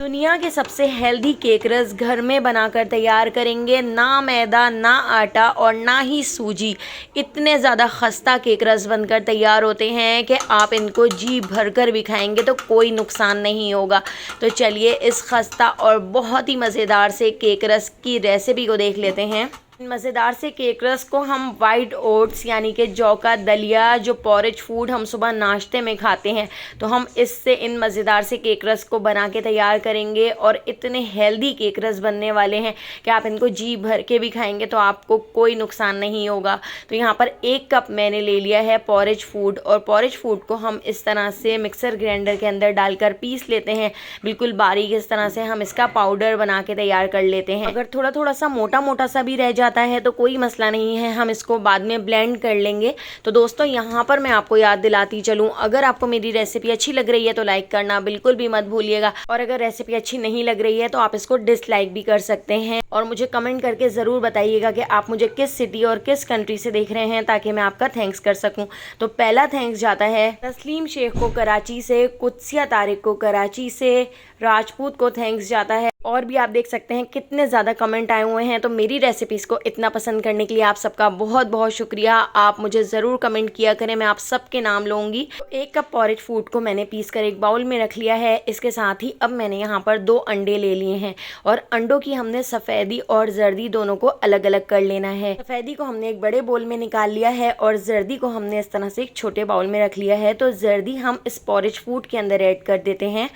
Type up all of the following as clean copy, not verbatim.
दुनिया के सबसे हेल्दी केक रस घर में बनाकर तैयार करेंगे। ना मैदा, ना आटा और ना ही सूजी। इतने ज़्यादा खस्ता केक रस बनकर तैयार होते हैं कि आप इनको जी भर कर भी खाएंगे तो कोई नुकसान नहीं होगा। तो चलिए इस खस्ता और बहुत ही मज़ेदार से केक रस की रेसिपी को देख लेते हैं। मज़ेदार से केक रस को हम वाइट ओट्स यानी कि जौ का दलिया, जो पॉरेज फूड हम सुबह नाश्ते में खाते हैं, तो हम इससे इन मज़ेदार से केक रस को बना के तैयार करेंगे। और इतने हेल्दी केक रस बनने वाले हैं कि आप इनको जी भर के भी खाएंगे तो आपको कोई नुकसान नहीं होगा। तो यहाँ पर 1 कप मैंने ले लिया है पॉरेज फूड, और पॉरेज फूड को हम इस तरह से मिक्सर ग्राइंडर के अंदर डालकर पीस लेते हैं। बिल्कुल बारीक इस तरह से हम इसका पाउडर बना के तैयार कर लेते हैं। अगर थोड़ा थोड़ा सा मोटा मोटा सा भी रह जाता है तो कोई मसला नहीं है, हम इसको बाद में ब्लेंड कर लेंगे। तो दोस्तों यहाँ पर मैं आपको याद दिलाती चलूँ, अगर आपको मेरी रेसिपी अच्छी लग रही है तो लाइक करना बिल्कुल भी मत भूलिएगा, और अगर रेसिपी अच्छी नहीं लग रही है तो आप इसको डिसलाइक भी कर सकते हैं। और मुझे कमेंट करके ज़रूर बताइएगा कि आप मुझे किस सिटी और किस कंट्री से देख रहे हैं, ताकि मैं आपका थैंक्स कर सकूँ। तो पहला थैंक्स जाता है तस्लीम शेख को कराची से, कुत्सिया तारिक को कराची से, राजपूत को थैंक्स जाता है। और भी आप देख सकते हैं कितने ज़्यादा कमेंट आए हुए हैं। तो मेरी रेसिपीज़ को इतना पसंद करने के लिए आप सबका बहुत बहुत शुक्रिया। आप मुझे ज़रूर कमेंट किया करें, मैं आप सबके नाम लूँगी। तो 1 कप पॉरेज फूड को मैंने पीस कर एक बाउल में रख लिया है। इसके साथ ही अब मैंने यहाँ पर 2 अंडे ले लिए हैं, और अंडों की हमने सफ़ेदी और जर्दी दोनों को अलग अलग कर लेना है। सफ़ेदी को हमने एक बड़े बाउल में निकाल लिया है और जर्दी को हमने इस तरह से एक छोटे बाउल में रख लिया है। तो जर्दी हम इस पॉरेज फूड के अंदर ऐड कर देते हैं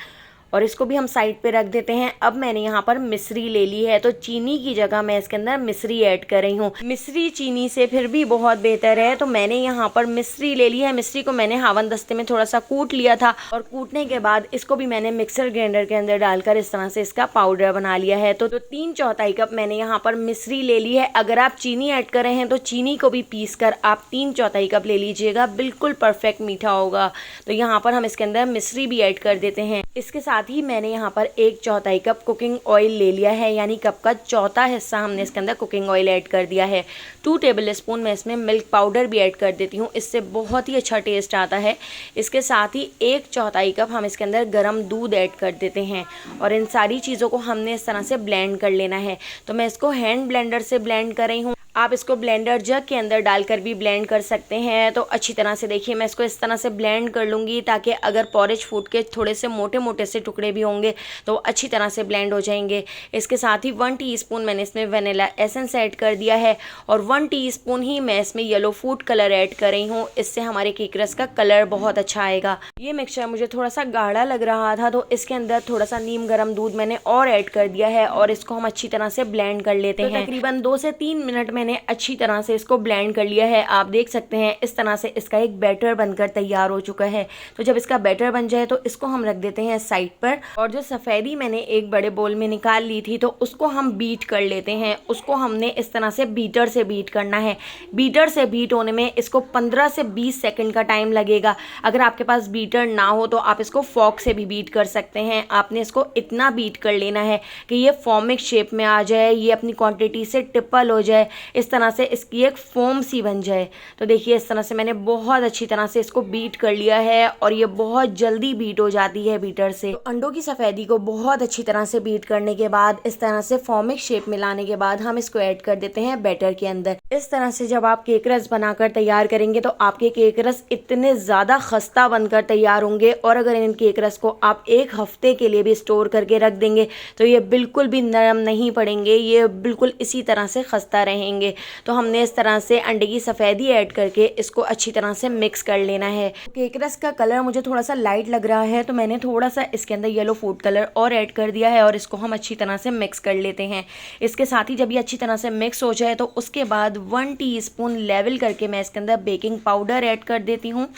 और इसको भी हम साइड पे रख देते हैं। अब मैंने यहाँ पर मिश्री ले ली है, तो चीनी की जगह मैं इसके अंदर मिश्री ऐड कर रही हूँ। मिश्री चीनी से फिर भी बहुत बेहतर है, तो मैंने यहाँ पर मिश्री ले ली है। मिश्री को मैंने हावन दस्ते में थोड़ा सा कूट लिया था, और कूटने के बाद इसको भी मैंने मिक्सर ग्राइंडर के अंदर डालकर इस तरह से इसका पाउडर बना लिया है। तो 3/4 कप मैंने यहाँ पर मिश्री ले ली है। अगर आप चीनी ऐड कर रहे हैं तो चीनी को भी पीस कर आप 3/4 कप ले लीजिएगा, बिल्कुल परफेक्ट मीठा होगा। तो यहाँ पर हम इसके अंदर मिश्री भी ऐड कर देते हैं। इसके साथ ही मैंने यहाँ पर 1/4 कप कुकिंग ऑयल ले लिया है, यानी कप का चौथा हिस्सा हमने इसके अंदर कुकिंग ऑयल ऐड कर दिया है। 2 टेबल स्पून मैं इसमें मिल्क पाउडर भी ऐड कर देती हूँ, इससे बहुत ही अच्छा टेस्ट आता है। इसके साथ ही 1/4 कप हम इसके अंदर गर्म दूध ऐड कर देते हैं, और इन सारी चीज़ों को हमने इस तरह से ब्लेंड कर लेना है। तो मैं इसको हैंड ब्लेंडर से ब्लेंड कर रही हूँ। आप इसको ब्लेंडर जग के अंदर डालकर भी ब्लेंड कर सकते हैं। तो अच्छी तरह से देखिए मैं इसको इस तरह से ब्लेंड कर लूँगी, ताकि अगर पॉरेज फूड के थोड़े से मोटे मोटे से टुकड़े भी होंगे तो अच्छी तरह से ब्लेंड हो जाएंगे। इसके साथ ही 1 टीस्पून मैंने इसमें वनीला एसेंस ऐड कर दिया है, और 1 टीस्पून ही मैं इसमें येलो फूड कलर ऐड कर रही हूँ। इससे हमारे केक रस का कलर बहुत अच्छा आएगा। ये मिक्सचर मुझे थोड़ा सा गाढ़ा लग रहा था, तो इसके अंदर थोड़ा सा नीम गर्म दूध मैंने और ऐड कर दिया है, और इसको हम अच्छी तरह से ब्लेंड कर लेते हैं। तकरीबन 2 से 3 मिनट मैंने अच्छी तरह से इसको ब्लेंड कर लिया है। आप देख सकते हैं इस तरह से इसका एक बैटर बनकर तैयार हो चुका है। तो जब इसका बैटर बन जाए तो इसको हम रख देते हैं साइड पर, और जो सफ़ेदी मैंने एक बड़े बोल में निकाल ली थी तो उसको हम बीट कर लेते हैं। उसको हमने इस तरह से बीटर से बीट करना है। बीटर से बीट होने में इसको 15 से 20 सेकंड का टाइम लगेगा। अगर आपके पास बीटर ना हो तो आप इसको फॉक से भी बीट कर सकते हैं। आपने इसको इतना बीट कर लेना है कि ये फॉर्मिक शेप में आ जाए, ये अपनी क्वांटिटी से ट्रिपल हो जाए, इस तरह से इसकी एक फोम सी बन जाए। तो देखिए इस तरह से मैंने बहुत अच्छी तरह से इसको बीट कर लिया है, और ये बहुत जल्दी बीट हो जाती है बीटर से। तो अंडों की सफ़ेदी को बहुत अच्छी तरह से बीट करने के बाद, इस तरह से फॉर्मिक शेप में लाने के बाद हम इसको ऐड कर देते हैं बैटर के अंदर। इस तरह से जब आप केक रस बनाकर तैयार करेंगे तो आपके केक रस इतने ज़्यादा खस्ता बनकर तैयार होंगे, और अगर इन केक रस को आप 1 हफ्ते के लिए भी स्टोर करके रख देंगे तो ये बिल्कुल भी नरम नहीं पड़ेंगे, ये बिल्कुल इसी तरह से खस्ता रहेंगे। तो हमने इस तरह से अंडे की सफ़ेदी ऐड करके इसको अच्छी तरह से मिक्स कर लेना है। केक रस का कलर मुझे थोड़ा सा लाइट लग रहा है, तो मैंने थोड़ा सा इसके अंदर येलो फूड कलर और ऐड कर दिया है, और इसको हम अच्छी तरह से मिक्स कर लेते हैं। इसके साथ ही जब ये अच्छी तरह से मिक्स हो जाए तो उसके बाद 1 टीस्पून लेवल करके मैं इसके अंदर बेकिंग पाउडर ऐड कर देती हूँ,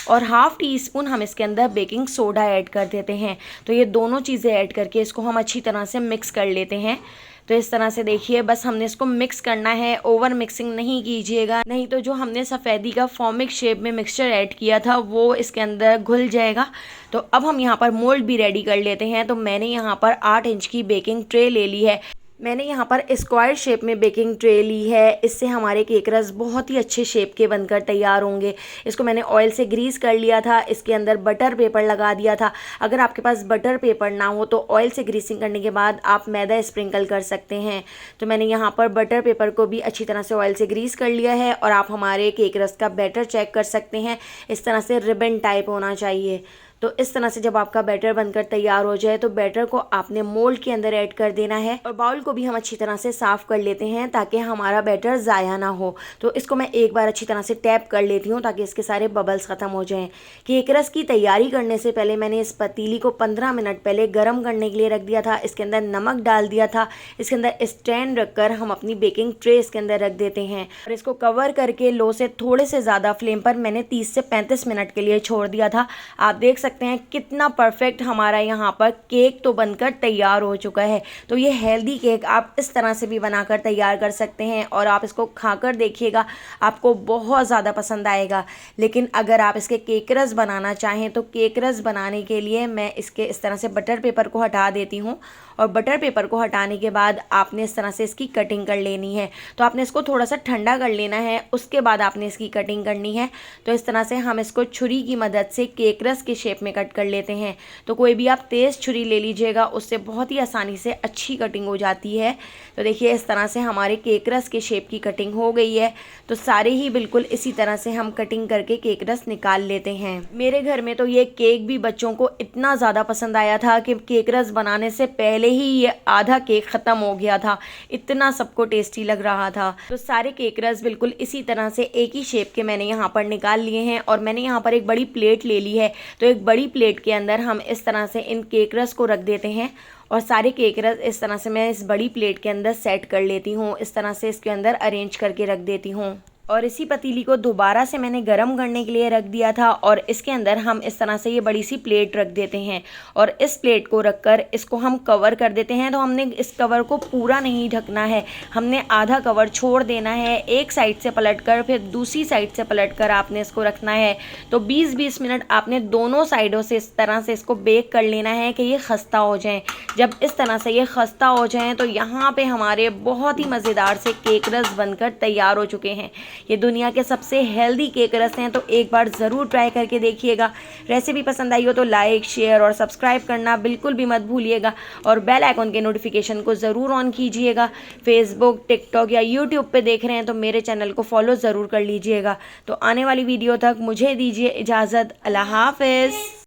और 1/2 टीस्पून हम इसके अंदर बेकिंग सोडा ऐड कर देते हैं। तो ये दोनों चीज़ें ऐड करके इसको हम अच्छी तरह से मिक्स कर लेते हैं। तो इस तरह से देखिए बस हमने इसको मिक्स करना है, ओवर मिक्सिंग नहीं कीजिएगा, नहीं तो जो हमने सफ़ेदी का फॉर्मिक शेप में मिक्सचर ऐड किया था वो इसके अंदर घुल जाएगा। तो अब हम यहाँ पर मोल्ड भी रेडी कर लेते हैं। तो मैंने यहाँ पर 8 इंच की बेकिंग ट्रे ले ली है। मैंने यहाँ पर स्क्वायर शेप में बेकिंग ट्रे ली है। इससे हमारे केक रस बहुत ही अच्छे शेप के बनकर तैयार होंगे। इसको मैंने ऑयल से ग्रीस कर लिया था, इसके अंदर बटर पेपर लगा दिया था। अगर आपके पास बटर पेपर ना हो तो ऑयल से ग्रीसिंग करने के बाद आप मैदा स्प्रिंकल कर सकते हैं। तो मैंने यहाँ पर बटर पेपर को भी अच्छी तरह से ऑयल से ग्रीस कर लिया है और आप हमारे केक रस का बैटर चेक कर सकते हैं। इस तरह से रिबन टाइप होना चाहिए। तो इस तरह से जब आपका बैटर बनकर तैयार हो जाए तो बैटर को आपने मोल्ड के अंदर ऐड कर देना है और बाउल को भी हम अच्छी तरह से साफ़ कर लेते हैं ताकि हमारा बैटर ज़ाया ना हो। तो इसको मैं एक बार अच्छी तरह से टैप कर लेती हूँ ताकि इसके सारे बबल्स ख़त्म हो जाएं। केक रस की तैयारी करने से पहले मैंने इस पतीली को 15 मिनट पहले गर्म करने के लिए रख दिया था। इसके अंदर नमक डाल दिया था। इसके अंदर स्टैंड रखकर हम अपनी बेकिंग ट्रे इसके अंदर रख देते हैं और इसको कवर करके लो से थोड़े से ज़्यादा फ्लेम पर मैंने 30 से 35 मिनट के लिए छोड़ दिया था। आप देख सकते हैं कितना परफेक्ट हमारा यहाँ पर केक तो बनकर तैयार हो चुका है। तो ये हेल्दी केक आप इस तरह से भी बनाकर तैयार कर सकते हैं और आप इसको खाकर देखिएगा, आपको बहुत ज़्यादा पसंद आएगा। लेकिन अगर आप इसके केक रस बनाना चाहें तो केक रस बनाने के लिए मैं इसके इस तरह से बटर पेपर को हटा देती हूँ और बटर पेपर को हटाने के बाद आपने इस तरह से इसकी कटिंग कर लेनी है। तो आपने इसको थोड़ा सा ठंडा कर लेना है, उसके बाद आपने इसकी कटिंग करनी है। तो इस तरह से हम इसको छुरी की मदद से केक रस के शेप में कट कर लेते हैं। तो कोई भी आप तेज़ छुरी ले लीजिएगा, उससे बहुत ही आसानी से अच्छी कटिंग हो जाती है। तो देखिए इस तरह से हमारे केक रस के शेप की कटिंग हो गई है। तो सारे ही बिल्कुल इसी तरह से हम कटिंग करके केक रस निकाल लेते हैं। मेरे घर में तो ये केक भी बच्चों को इतना ज़्यादा पसंद आया था कि केक रस बनाने से पहले ही ये आधा केक ख़त्म हो गया था, इतना सबको टेस्टी लग रहा था। तो सारे केक रस बिल्कुल इसी तरह से एक ही शेप के मैंने यहाँ पर निकाल लिए हैं और मैंने यहाँ पर एक बड़ी प्लेट ले ली है। तो एक बड़ी प्लेट के अंदर हम इस तरह से इन केक रस को रख देते हैं और सारे केक रस इस तरह से मैं इस बड़ी प्लेट के अंदर सेट कर लेती हूँ। इस तरह से इसके अंदर अरेंज करके रख देती हूँ और इसी पतीली को दोबारा से मैंने गरम करने के लिए रख दिया था और इसके अंदर हम इस तरह से ये बड़ी सी प्लेट रख देते हैं और इस प्लेट को रखकर इसको हम कवर कर देते हैं। तो हमने इस कवर को पूरा नहीं ढकना है, हमने आधा कवर छोड़ देना है। एक साइड से पलटकर फिर दूसरी साइड से पलटकर आपने इसको रखना है। तो 20-20 मिनट आपने दोनों साइडों से इस तरह से इसको बेक कर लेना है कि ये खस्ता हो जाए। जब इस तरह से ये खस्ता हो जाए तो यहाँ पे हमारे बहुत ही मज़ेदार से केक रस बनकर तैयार हो चुके हैं। ये दुनिया के सबसे हेल्दी केक रस हैं, तो एक बार ज़रूर ट्राई करके देखिएगा। रेसिपी पसंद आई हो तो लाइक, शेयर और सब्सक्राइब करना बिल्कुल भी मत भूलिएगा और बेल आइकन के नोटिफिकेशन को ज़रूर ऑन कीजिएगा। फेसबुक, टिकटॉक या यूट्यूब पे देख रहे हैं तो मेरे चैनल को फॉलो ज़रूर कर लीजिएगा। तो आने वाली वीडियो तक मुझे दीजिए इजाज़त। अल्लाह हाफ़िज़।